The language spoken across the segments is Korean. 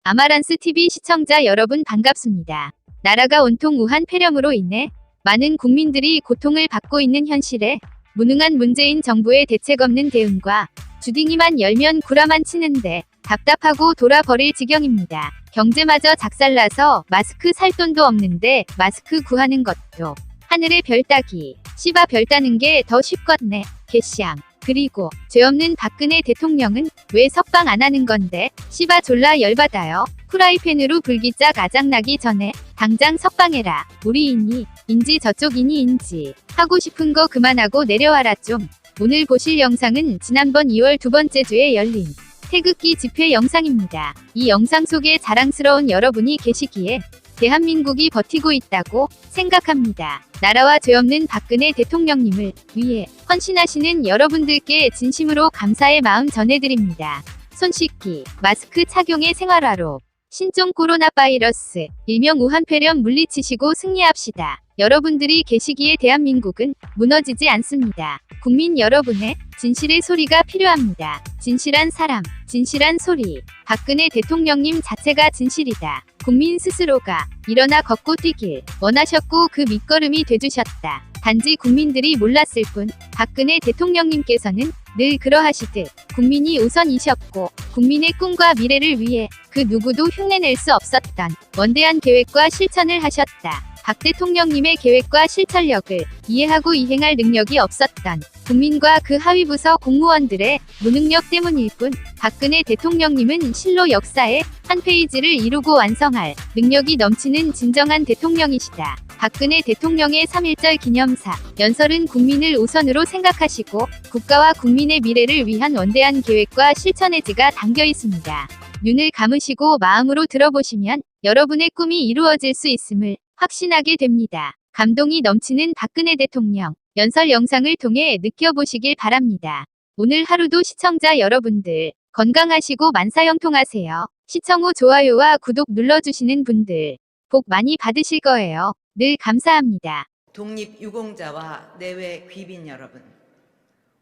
아마란스 TV 시청자 여러분 반갑습니다. 나라가 온통 우한 폐렴으로 인해 많은 국민들이 고통을 받고 있는 현실에 무능한 문재인 정부의 대책 없는 대응과 주둥이만 열면 구라만 치는데 답답하고 돌아버릴 지경입니다. 경제마저 작살나서 마스크 살 돈도 없는데 마스크 구하는 것도 하늘의 별 따기, 씨바 별 따는 게 더 쉽겠네. 개샹. 그리고 죄 없는 박근혜 대통령은 왜 석방 안 하는 건데 씨바 졸라 열받아요. 프라이팬으로 불기짝 아작나기 전에 당장 석방해라. 우리이니 인지 저쪽이니 인지 하고 싶은 거 그만하고 내려와라 좀. 오늘 보실 영상은 지난번 2월 두 번째 주에 열린 태극기 집회 영상입니다. 이 영상 속에 자랑스러운 여러분이 계시기에 대한민국이 버티고 있다고 생각합니다. 나라와 죄 없는 박근혜 대통령님을 위해 헌신하시는 여러분들께 진심으로 감사의 마음 전해드립니다. 손 씻기, 마스크 착용의 생활화로 신종 코로나 바이러스, 일명 우한폐렴 물리치시고 승리합시다. 여러분들이 계시기에 대한민국은 무너지지 않습니다. 국민 여러분의 진실의 소리가 필요합니다. 진실한 사람, 진실한 소리. 박근혜 대통령님 자체가 진실이다. 국민 스스로가 일어나 걷고 뛰길 원하셨고 그 밑거름이 돼주셨다. 단지 국민들이 몰랐을 뿐 박근혜 대통령님께서는 늘 그러하시듯 국민이 우선이셨고 국민의 꿈과 미래를 위해 그 누구도 흉내낼 수 없었던 원대한 계획과 실천을 하셨다. 박 대통령님의 계획과 실천력을 이해하고 이행할 능력이 없었던 국민과 그 하위부서 공무원들의 무능력 때문일 뿐 박근혜 대통령님은 실로 역사의 한 페이지를 이루고 완성할 능력이 넘치는 진정한 대통령이시다. 박근혜 대통령의 3.1절 기념사 연설은 국민을 우선으로 생각하시고 국가와 국민의 미래를 위한 원대한 계획과 실천의 지가 담겨 있습니다. 눈을 감으시고 마음으로 들어보시면 여러분의 꿈이 이루어질 수 있음을 확신하게 됩니다. 감동이 넘치는 박근혜 대통령 연설 영상을 통해 느껴보시길 바랍니다. 오늘 하루도 시청자 여러분들 건강하시고 만사형통하세요. 시청 후 좋아요와 구독 눌러주시는 분들 복 많이 받으실 거예요. 늘 감사합니다. 독립유공자와 내외 귀빈 여러분,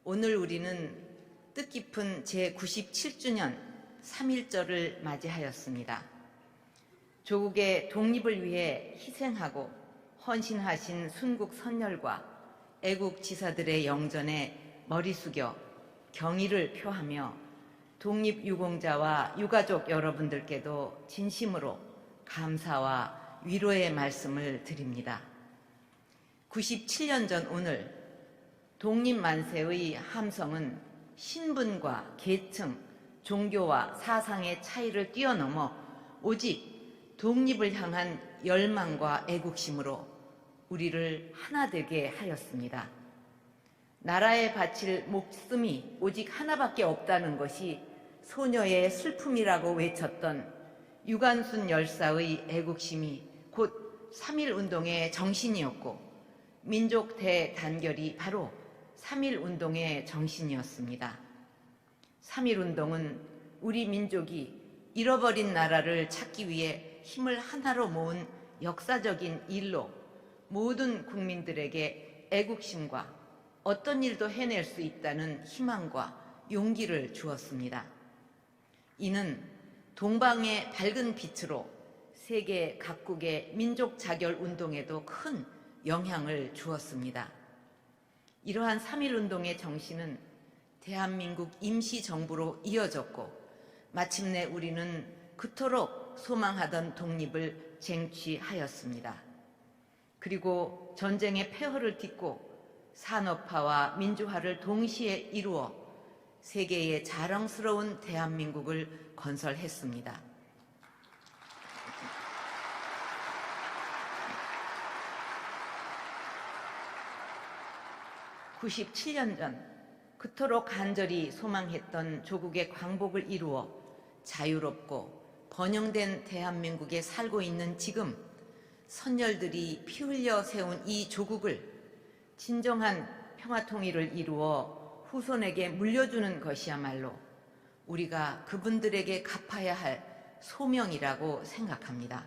오늘 우리는 뜻깊은 제97주년 3.1절을 맞이하였습니다. 조국의 독립을 위해 희생하고 헌신하신 순국 선열과 애국 지사들의 영전에 머리 숙여 경의를 표하며 독립유공자와 유가족 여러분들께도 진심으로 감사와 위로의 말씀을 드립니다. 97년 전 오늘 독립만세의 함성은 신분과 계층, 종교와 사상의 차이를 뛰어넘어 오직 독립을 향한 열망과 애국심으로 우리를 하나 되게 하였습니다. 나라에 바칠 목숨이 오직 하나밖에 없다는 것이 소녀의 슬픔이라고 외쳤던 유관순 열사의 애국심이 곧 3.1운동의 정신이었고 민족 대단결이 바로 3.1운동의 정신이었습니다. 3.1운동은 우리 민족이 잃어버린 나라를 찾기 위해 힘을 하나로 모은 역사적인 일로 모든 국민들에게 애국심과 어떤 일도 해낼 수 있다는 희망과 용기를 주었습니다. 이는 동방의 밝은 빛으로 세계 각국의 민족 자결 운동에도 큰 영향을 주었습니다. 이러한 3.1운동의 정신은 대한민국 임시정부로 이어졌고 마침내 우리는 그토록 소망하던 독립을 쟁취하였습니다. 그리고 전쟁의 폐허를 딛고 산업화와 민주화를 동시에 이루어 세계의 자랑스러운 대한민국을 건설했습니다. (97년) 전 그토록 간절히 소망했던 조국의 광복을 이루어 자유롭고 번영된 대한민국에 살고 있는 지금 선열들이 피 흘려 세운 이 조국을 진정한 평화통일을 이루어 후손에게 물려주는 것이야말로 우리가 그분들에게 갚아야 할 소명이라고 생각합니다.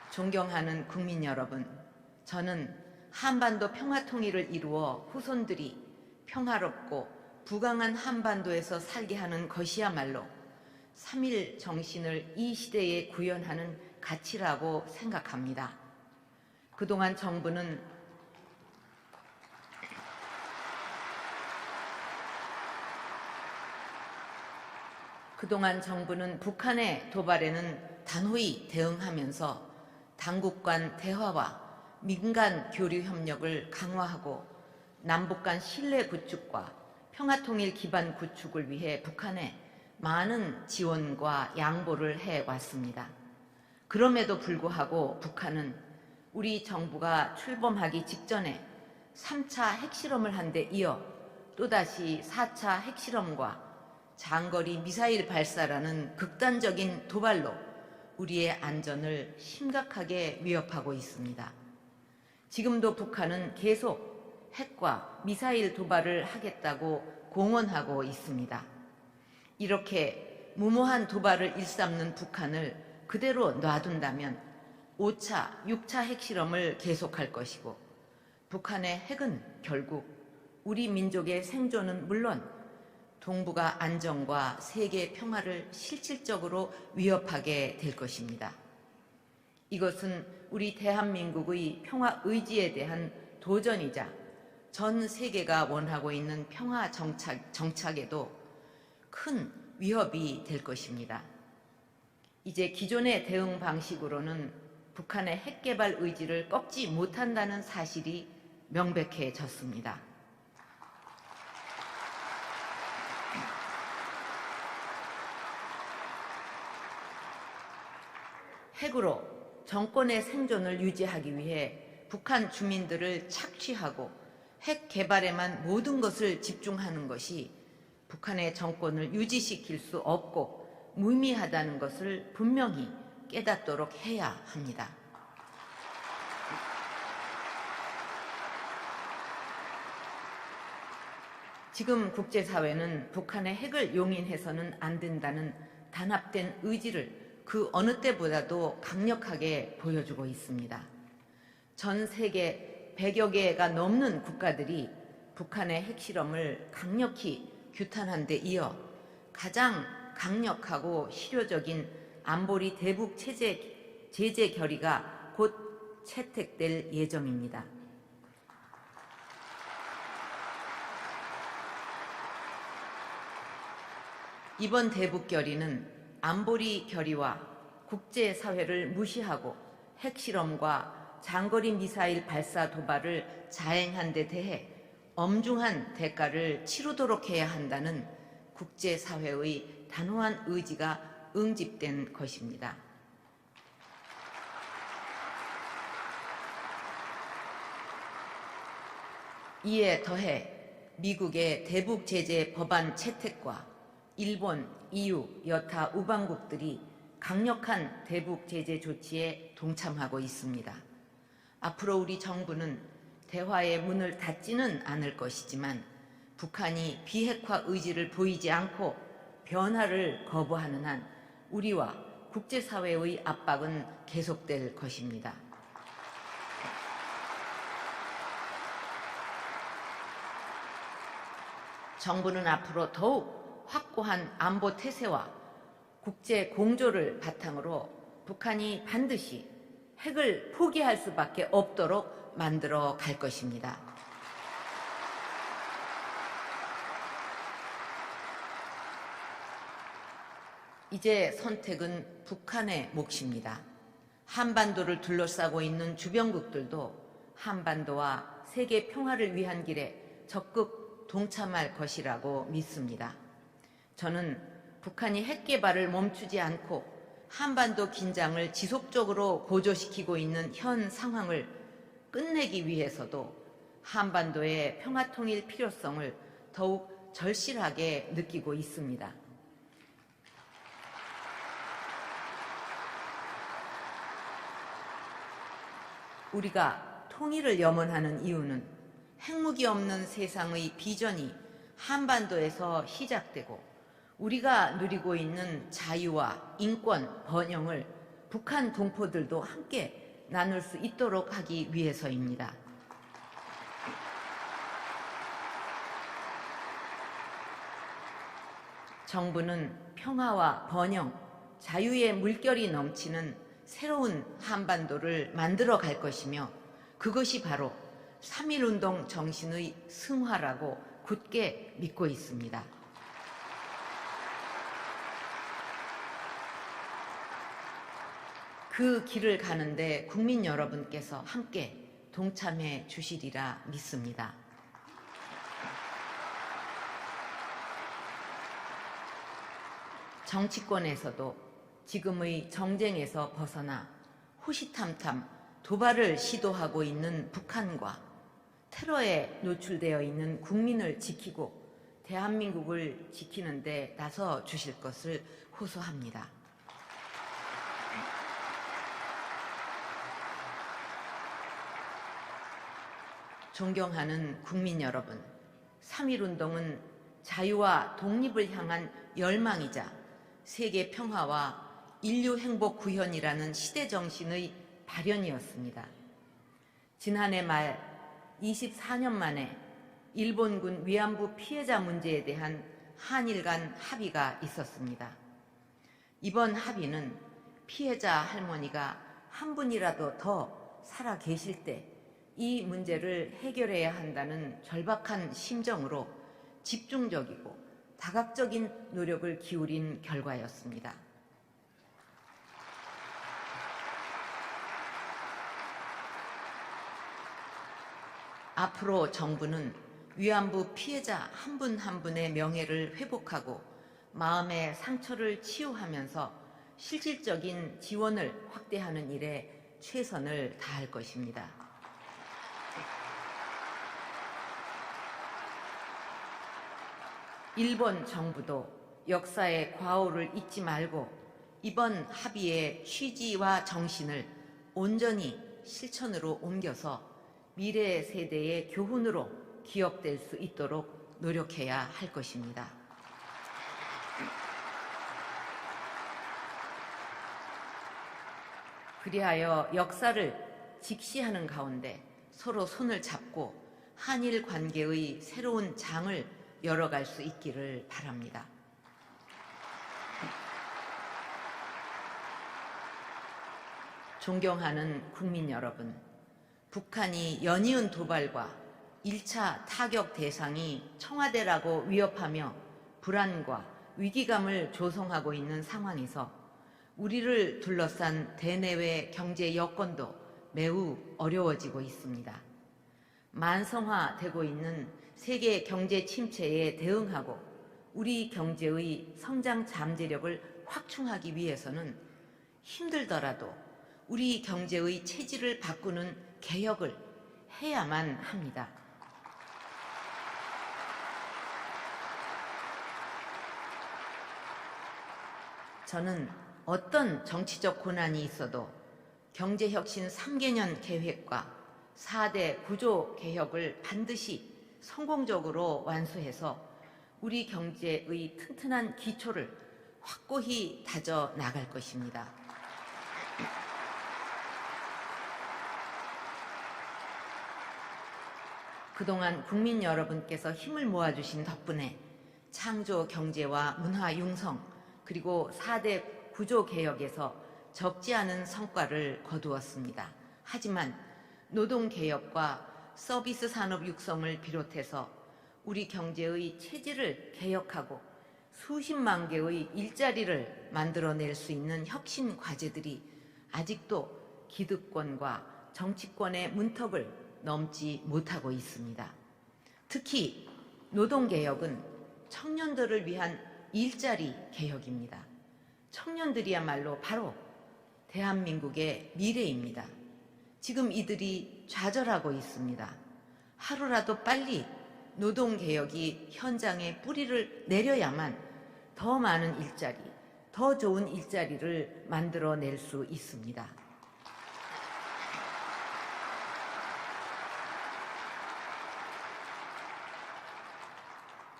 존경하는 국민 여러분, 저는 한반도 평화통일을 이루어 후손들이 평화롭고 부강한 한반도에서 살게 하는 것이야말로 3.1 정신을 이 시대에 구현하는 가치라고 생각합니다. 그동안 정부는 북한의 도발에는 단호히 대응하면서 당국 간 대화와 민간 교류 협력을 강화하고 남북 간 신뢰 구축과 평화통일 기반 구축을 위해 북한에 많은 지원과 양보를 해왔습니다. 그럼에도 불구하고 북한은 우리 정부가 출범하기 직전에 3차 핵실험을 한 데 이어 또다시 4차 핵실험과 장거리 미사일 발사라는 극단적인 도발로 우리의 안전을 심각하게 위협하고 있습니다. 지금도 북한은 계속 핵과 미사일 도발을 하겠다고 공언하고 있습니다. 이렇게 무모한 도발을 일삼는 북한을 그대로 놔둔다면 5차, 6차 핵실험을 계속할 것이고 북한의 핵은 결국 우리 민족의 생존은 물론 동북아 안정과 세계 평화를 실질적으로 위협하게 될 것입니다. 이것은 우리 대한민국의 평화 의지에 대한 도전이자 전 세계가 원하고 있는 평화 정착에도 큰 위협이 될 것입니다. 이제 기존의 대응 방식으로는 북한의 핵 개발 의지를 꺾지 못한다는 사실이 명백해졌습니다. 핵으로 정권의 생존을 유지하기 위해 북한 주민들을 착취하고 핵 개발에만 모든 것을 집중하는 것이 북한의 정권을 유지시킬 수 없고 무의미하다는 것을 분명히 깨닫도록 해야 합니다. 지금 국제사회는 북한의 핵을 용인해서는 안 된다는 단합된 의지를 그 어느 때보다도 강력하게 보여주고 있습니다. 전 세계 100여 개가 넘는 국가들이 북한의 핵실험을 강력히 규탄한 데 이어 가장 강력하고 실효적인 안보리 대북 제재 결의가 곧 채택될 예정입니다. 이번 대북 결의는 안보리 결의와 국제사회를 무시하고 핵실험과 장거리 미사일 발사 도발을 자행한 데 대해 엄중한 대가를 치르도록 해야 한다는 국제사회의 단호한 의지가 응집된 것입니다. 이에 더해 미국의 대북 제재 법안 채택과 일본, EU, 여타 우방국들이 강력한 대북 제재 조치에 동참하고 있습니다. 앞으로 우리 정부는 대화의 문을 닫지는 않을 것이지만 북한이 비핵화 의지를 보이지 않고 변화를 거부하는 한 우리와 국제사회의 압박은 계속될 것입니다. 정부는 앞으로 더욱 확고한 안보 태세와 국제 공조를 바탕으로 북한이 반드시 핵을 포기할 수밖에 없도록 만들어 갈 것입니다. 이제 선택은 북한의 몫입니다. 한반도를 둘러싸고 있는 주변국들도 한반도와 세계 평화를 위한 길에 적극 동참할 것이라고 믿습니다. 저는 북한이 핵 개발을 멈추지 않고 한반도 긴장을 지속적으로 고조시키고 있는 현 상황을 끝내기 위해서도 한반도의 평화 통일 필요성을 더욱 절실하게 느끼고 있습니다. 우리가 통일을 염원하는 이유는 핵무기 없는 세상의 비전이 한반도에서 시작되고 우리가 누리고 있는 자유와 인권, 번영을 북한 동포들도 함께 나눌 수 있도록 하기 위해서입니다. 정부는 평화와 번영, 자유의 물결이 넘치는 새로운 한반도를 만들어 갈 것이며 그것이 바로 3.1운동 정신의 승화라고 굳게 믿고 있습니다. 그 길을 가는데 국민 여러분께서 함께 동참해 주시리라 믿습니다. 정치권에서도 지금의 정쟁에서 벗어나 호시탐탐 도발을 시도하고 있는 북한과 테러에 노출되어 있는 국민을 지키고 대한민국을 지키는 데 나서 주실 것을 호소합니다. 존경하는 국민 여러분, 3.1운동은 자유와 독립을 향한 열망이자 세계 평화와 인류 행복 구현이라는 시대 정신의 발현이었습니다. 지난해 말 24년 만에 일본군 위안부 피해자 문제에 대한 한일 간 합의가 있었습니다. 이번 합의는 피해자 할머니가 한 분이라도 더 살아 계실 때 이 문제를 해결해야 한다는 절박한 심정으로 집중적이고 다각적인 노력을 기울인 결과였습니다. 앞으로 정부는 위안부 피해자 한 분 한 분의 명예를 회복하고 마음의 상처를 치유하면서 실질적인 지원을 확대하는 일에 최선을 다할 것입니다. 일본 정부도 역사의 과오를 잊지 말고 이번 합의의 취지와 정신을 온전히 실천으로 옮겨서 미래 세대의 교훈으로 기억될 수 있도록 노력해야 할 것입니다. 그리하여 역사를 직시하는 가운데 서로 손을 잡고 한일 관계의 새로운 장을 열어갈 수 있기를 바랍니다. 존경하는 국민 여러분, 북한이 연이은 도발과 1차 타격 대상이 청와대라고 위협하며 불안과 위기감을 조성하고 있는 상황에서 우리를 둘러싼 대내외 경제 여건도 매우 어려워지고 있습니다. 만성화되고 있는 세계 경제 침체에 대응하고 우리 경제의 성장 잠재력을 확충하기 위해서는 힘들더라도 우리 경제의 체질을 바꾸는 개혁을 해야만 합니다. 저는 어떤 정치적 고난이 있어도 경제혁신 3개년 계획과 4대 구조 개혁을 반드시 성공적으로 완수해서 우리 경제의 튼튼한 기초를 확고히 다져 나갈 것입니다. 그동안 국민 여러분께서 힘을 모아주신 덕분에 창조 경제와 문화 융성 그리고 4대 구조 개혁에서 적지 않은 성과를 거두었습니다. 하지만 노동개혁과 서비스 산업 육성을 비롯해서 우리 경제의 체질을 개혁하고 수십만 개의 일자리를 만들어낼 수 있는 혁신 과제들이 아직도 기득권과 정치권의 문턱을 넘지 못하고 있습니다. 특히 노동개혁은 청년들을 위한 일자리 개혁입니다. 청년들이야말로 바로 대한민국의 미래입니다. 지금 이들이 좌절하고 있습니다. 하루라도 빨리 노동개혁이 현장에 뿌리를 내려야만 더 많은 일자리, 더 좋은 일자리를 만들어낼 수 있습니다.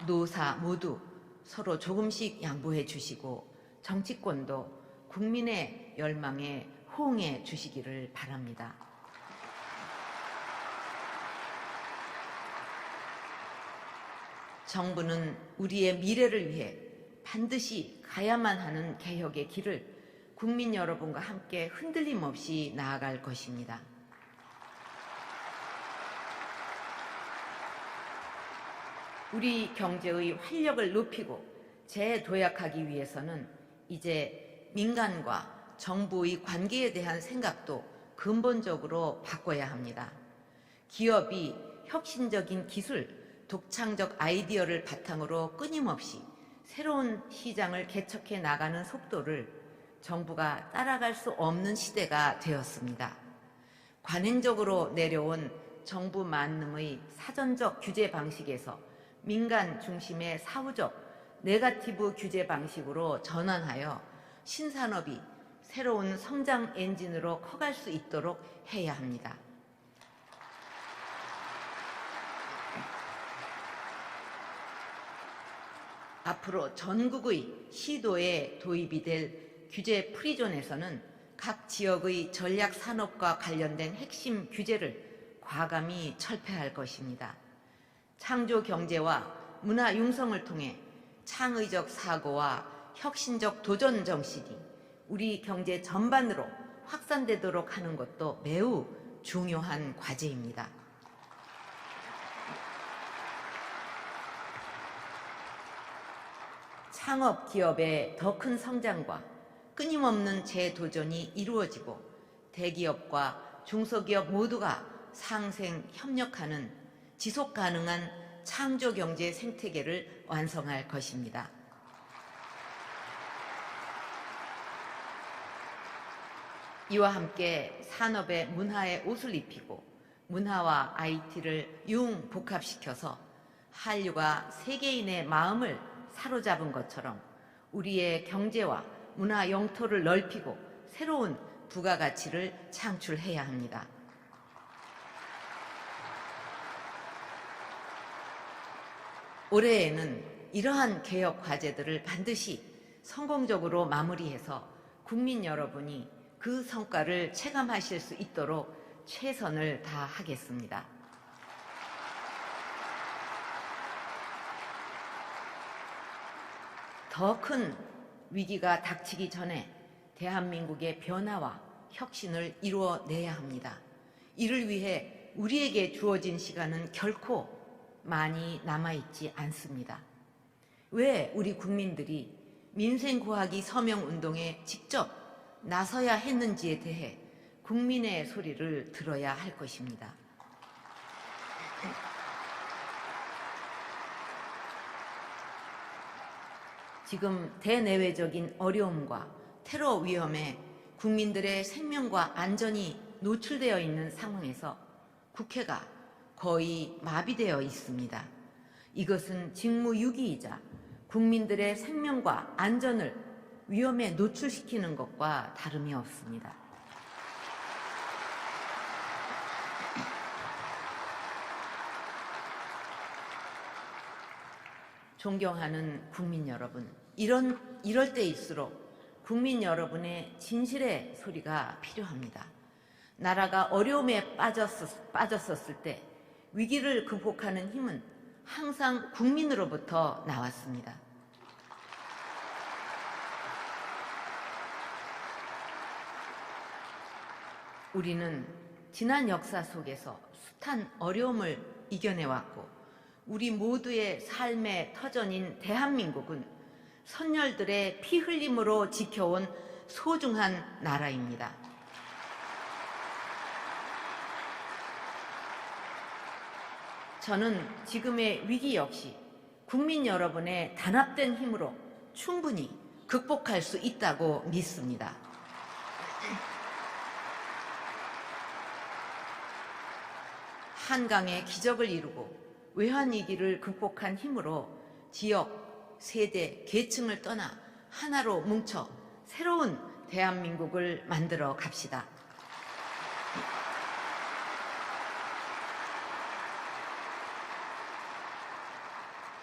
노사 모두 서로 조금씩 양보해 주시고 정치권도 국민의 열망에 호응해 주시기를 바랍니다. 정부는 우리의 미래를 위해 반드시 가야만 하는 개혁의 길을 국민 여러분과 함께 흔들림 없이 나아갈 것입니다. 우리 경제의 활력을 높이고 재도약하기 위해서는 이제 민간과 정부의 관계에 대한 생각도 근본적으로 바꿔야 합니다. 기업이 혁신적인 기술, 독창적 아이디어를 바탕으로 끊임없이 새로운 시장을 개척해 나가는 속도를 정부가 따라갈 수 없는 시대가 되었습니다. 관행적으로 내려온 정부 만능의 사전적 규제 방식에서 민간 중심의 사후적 네거티브 규제 방식으로 전환하여 신산업이 새로운 성장 엔진으로 커갈 수 있도록 해야 합니다. 앞으로 전국의 시도에 도입이 될 규제 프리존에서는 각 지역의 전략 산업과 관련된 핵심 규제를 과감히 철폐할 것입니다. 창조 경제와 문화 융성을 통해 창의적 사고와 혁신적 도전 정신이 우리 경제 전반으로 확산되도록 하는 것도 매우 중요한 과제입니다. 창업 기업의 더 큰 성장과 끊임없는 재도전이 이루어지고 대기업과 중소기업 모두가 상생 협력하는 지속 가능한 창조 경제 생태계를 완성할 것입니다. 이와 함께 산업의 문화에 옷을 입히고 문화와 IT를 융복합시켜서 한류가 세계인의 마음을 사로잡은 것처럼 우리의 경제와 문화 영토를 넓히고 새로운 부가가치를 창출해야 합니다. 올해에는 이러한 개혁 과제들을 반드시 성공적으로 마무리해서 국민 여러분이 그 성과를 체감하실 수 있도록 최선을 다하겠습니다. 더 큰 위기가 닥치기 전에 대한민국의 변화와 혁신을 이루어내야 합니다. 이를 위해 우리에게 주어진 시간은 결코 많이 남아있지 않습니다. 왜 우리 국민들이 민생고하기 서명운동에 직접 나서야 했는지에 대해 국민의 소리를 들어야 할 것입니다. 지금 대내외적인 어려움과 테러 위험에 국민들의 생명과 안전이 노출되어 있는 상황에서 국회가 거의 마비되어 있습니다. 이것은 직무유기이자 국민들의 생명과 안전을 위험에 노출시키는 것과 다름이 없습니다. 존경하는 국민 여러분, 이럴 때일수록 국민 여러분의 진실의 소리가 필요합니다. 나라가 어려움에 빠졌었을 때 위기를 극복하는 힘은 항상 국민으로부터 나왔습니다. 우리는 지난 역사 속에서 숱한 어려움을 이겨내왔고 우리 모두의 삶의 터전인 대한민국은 선열들의 피 흘림으로 지켜온 소중한 나라입니다. 저는 지금의 위기 역시 국민 여러분의 단합된 힘으로 충분히 극복할 수 있다고 믿습니다. 한강의 기적을 이루고 외환위기를 극복한 힘으로 지역, 세대, 계층을 떠나 하나로 뭉쳐 새로운 대한민국을 만들어 갑시다.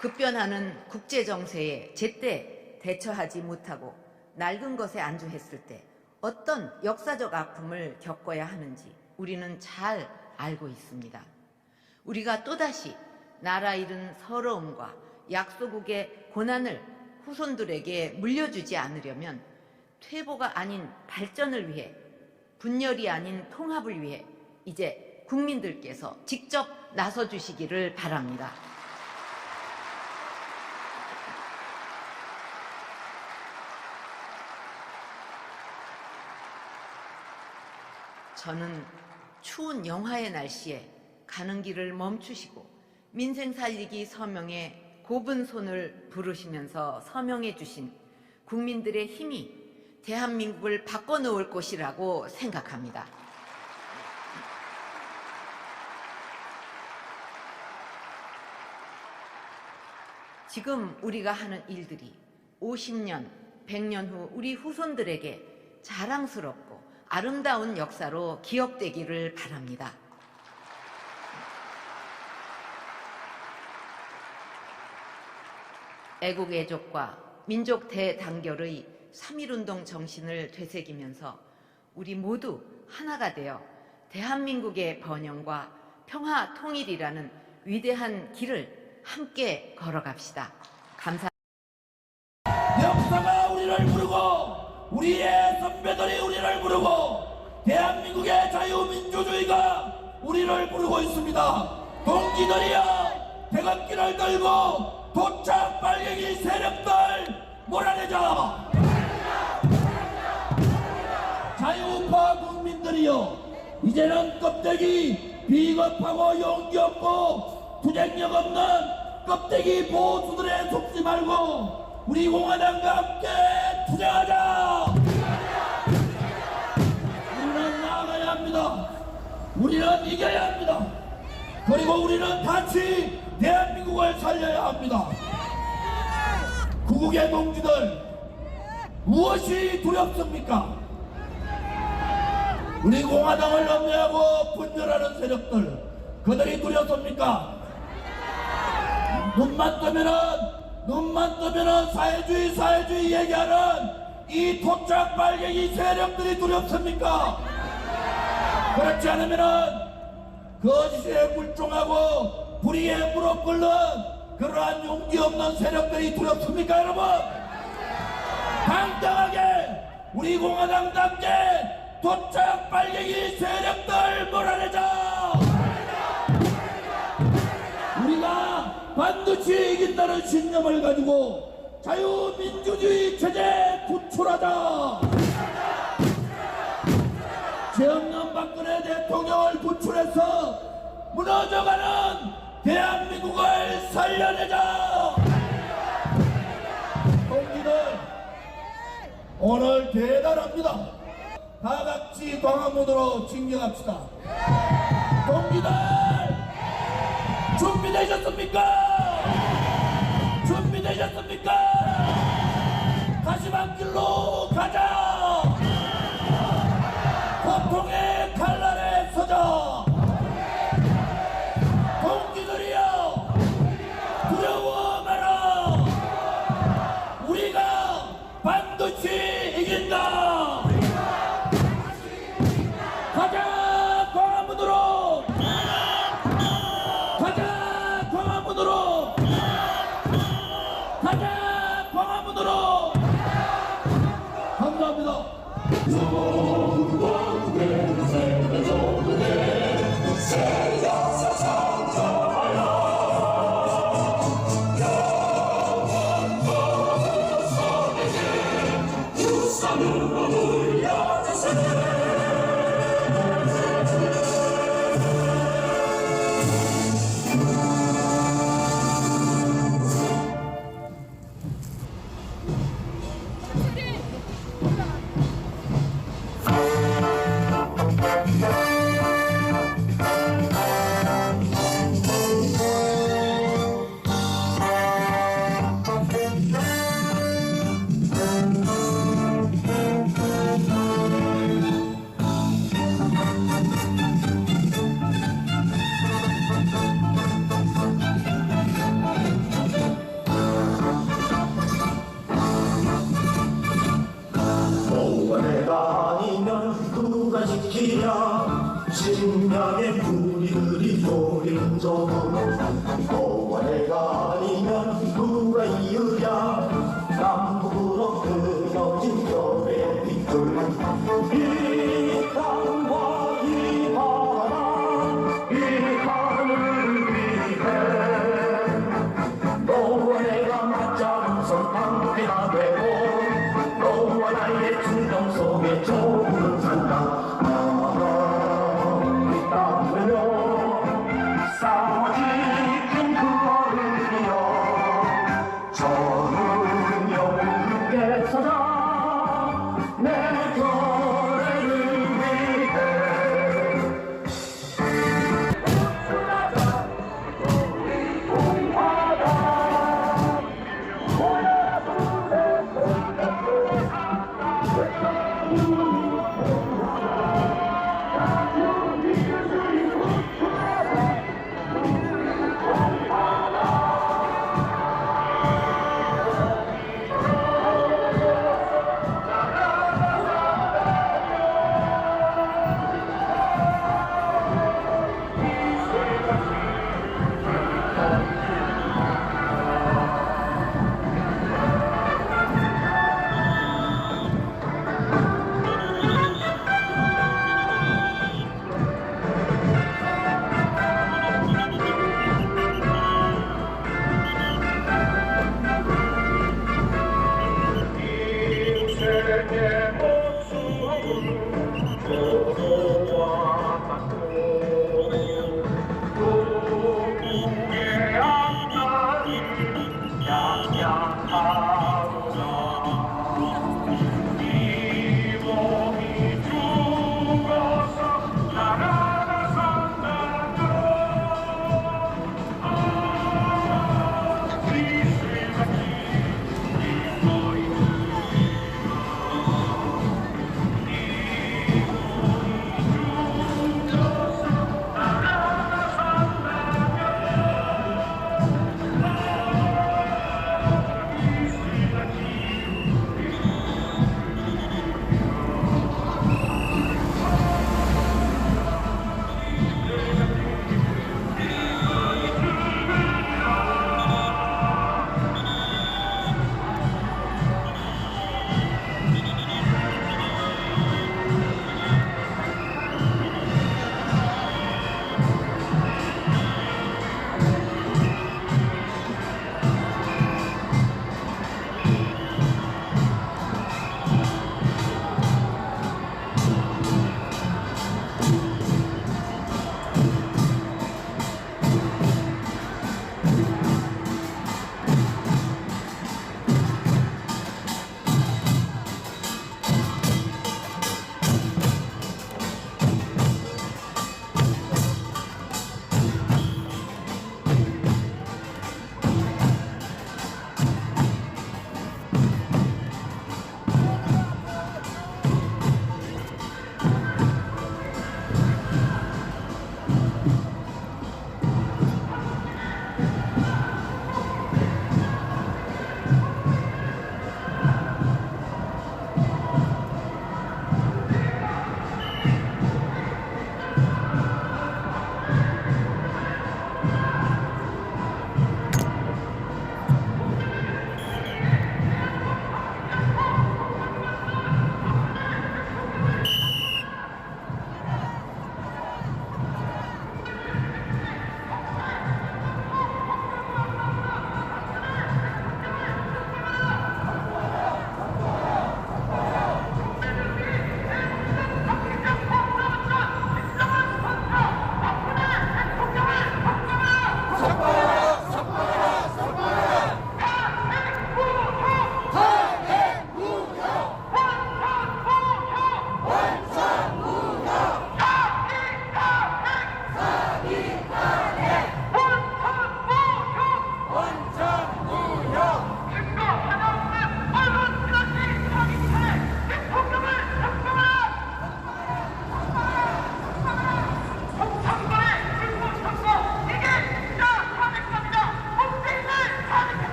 급변하는 국제정세에 제때 대처하지 못하고 낡은 것에 안주했을 때 어떤 역사적 아픔을 겪어야 하는지 우리는 잘 알고 있습니다. 우리가 또다시 나라 잃은 서러움과 약소국의 고난을 후손들에게 물려주지 않으려면 퇴보가 아닌 발전을 위해, 분열이 아닌 통합을 위해 이제 국민들께서 직접 나서주시기를 바랍니다. 저는 추운 영하의 날씨에 가는 길을 멈추시고 민생 살리기 서명에 곱은 손을 부르시면서 서명해 주신 국민들의 힘이 대한민국을 바꿔놓을 것이라고 생각합니다. 지금 우리가 하는 일들이 50년, 100년 후 우리 후손들에게 자랑스럽고 아름다운 역사로 기억되기를 바랍니다. 애국 애족과 민족 대단결의 3.1운동 정신을 되새기면서 우리 모두 하나가 되어 대한민국의 번영과 평화 통일이라는 위대한 길을 함께 걸어갑시다. 감사합니다. 역사가 우리를 부르고 우리의 선배들이 우리를 부르고 대한민국의 자유민주주의가 우리를 부르고 있습니다. 동지들이여, 태극기를 들고 도착 빨갱이 세력들 몰아내자. 자유우파 국민들이여, 이제는 껍데기 비겁하고 용기 없고 투쟁력 없는 껍데기 보수들에 속지 말고 우리 공화당과 함께 투쟁하자. 우리는 나아가야 합니다. 우리는 이겨야 합니다. 그리고 우리는 같이 대한민국을 살려야 합니다. 구국의 동지들, 무엇이 두렵습니까? 우리 공화당을 염려하고 분열하는 세력들, 그들이 두렵습니까? 눈만 뜨면은 사회주의 얘기하는 이 토착 빨갱이 세력들이 두렵습니까? 그렇지 않으면은 거짓에 굴종하고 불의에 무릎 꿇는 그러한 용기 없는 세력들이 두렵습니까, 여러분? 당당하게 우리 공화당답게 토착 빨갱이 세력들 몰아내자. 우리가 반드시 이긴다는 신념을 가지고 자유민주주의 체제 구출하자. 죄 없는 박근혜 대통령을 구출해서 무너져가는 대한민국을 살려내자. 동지들, 오늘 대단합니다. 다 같이 광화문으로 진격합시다. 동지들, 준비되셨습니까? 준비되셨습니까? 가시밭길로 가자. 고통의 칼날에 서자. 동지들이여, 두려워 마라. 우리가 반드시 이긴다. 가자, 광화문으로. 가자, 광화문으로. 가자, 광화문으로. 감사합니다. 내가 아니면 누가 지키랴. 신명의 우리들이 노린 저도 너와 내가 아니면 누가 이으랴. 이 땅과 이 바다 이 하늘을 위해 너와 내가 맞잡은 방패가 되고 너와 나의 충정 속에 조국은 산다. 이 땅을요 싸워지킨 그 어른이여 저는 영웅께 서자 내 결의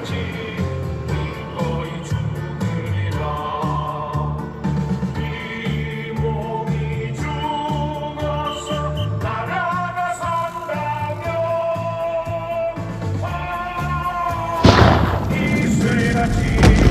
같이 기꺼이 죽으리라. 이 몸이 죽어서 나라가 산다면 이 쇠같이